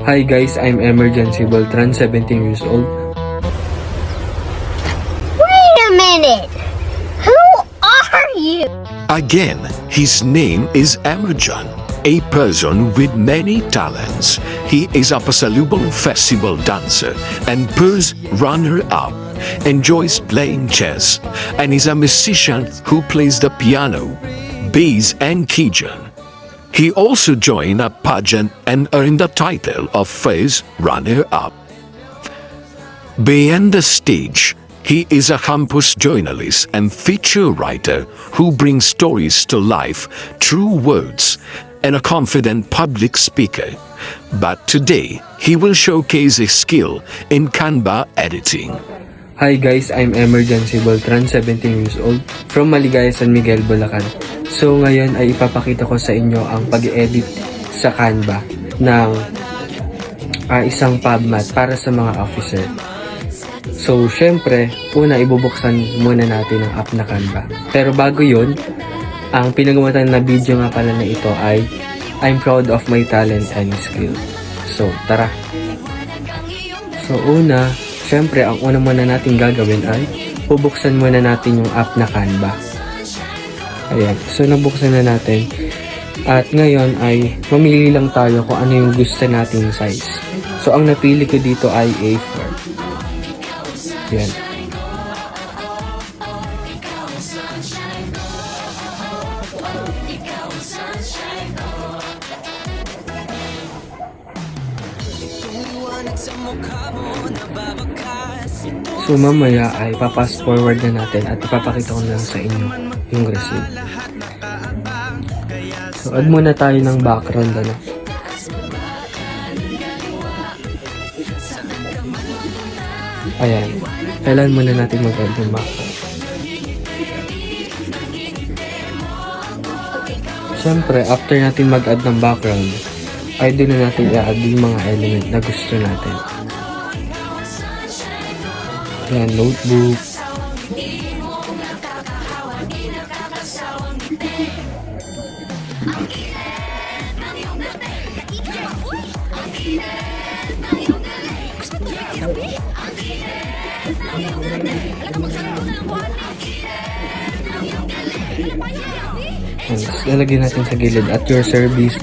Hi guys, I'm Emergency Beltran, 17 years old. Wait a minute! Who are you? Again, his name is Emerjan, a person with many talents. He is a Pasalubong Festival dancer and Purse runner-up, enjoys playing chess, and is a musician who plays the piano, bass, and keyboard. He also joined a pageant and earned the title of Face runner-up. Beyond the stage, he is a campus journalist and feature writer who brings stories to life through words and a confident public speaker. But today, he will showcase his skill in Canva editing. Hi guys, I'm Emergency Beltran, 17 years old, from Maligaya, San Miguel, Bulacan. So ngayon ay ipapakita ko sa inyo ang pag-edit sa Canva ng isang PubMat para sa mga officer. So syempre, una ibubuksan muna natin ang app na Canva. Pero bago yun, ang pinagawatan na video nga pala na ito ay I'm proud of my talent and skill. So tara! So una, syempre ang una muna natin gagawin ay bubuksan muna natin yung app na Canva. Ayan, so nabuksan na natin. At ngayon ay mamili lang tayo kung ano yung gusto nating size. So ang napili ko dito ay A4. Ayan. So mamaya ay papass forward na natin at ipapakita ko na lang sa inyo yung receipt. So add muna tayo ng background ano. Ayan. Kailan muna natin mag-add ng background. Siyempre, after natin mag-add ng background, ay doon na natin i-add yung mga element na gusto natin. Ayan, notebook. Lalagyan natin sa gilid at your service.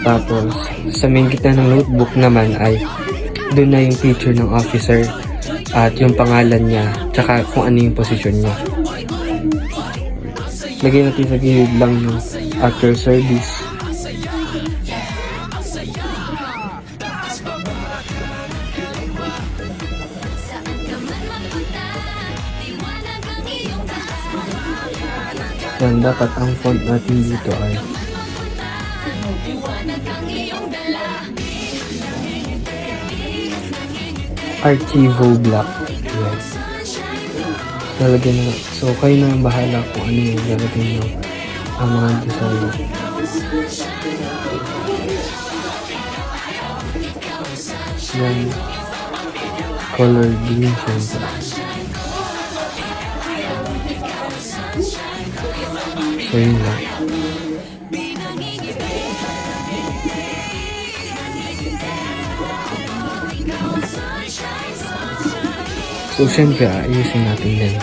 Tapos sa main gitna ng notebook naman ay doon na yung picture ng officer at yung pangalan niya tsaka kung ano yung posisyon niya. Lagyan natin sa gilid lang yung at your service. Yan, dapat ang font natin dito ay Archivo Black. Yes. Lalagyan na. So, kayo na ang bahala kung ano yung lalagyan nyo ang mga design. Yan. Color green syempre. So yun lang. So syempre ayusin natin yan.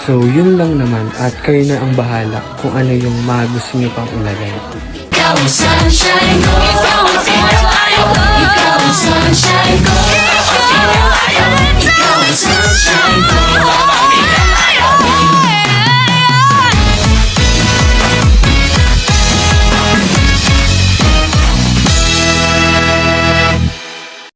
So yun lang naman at kayo na ang bahala kung ano yung mga gusto nyo pang ilagay.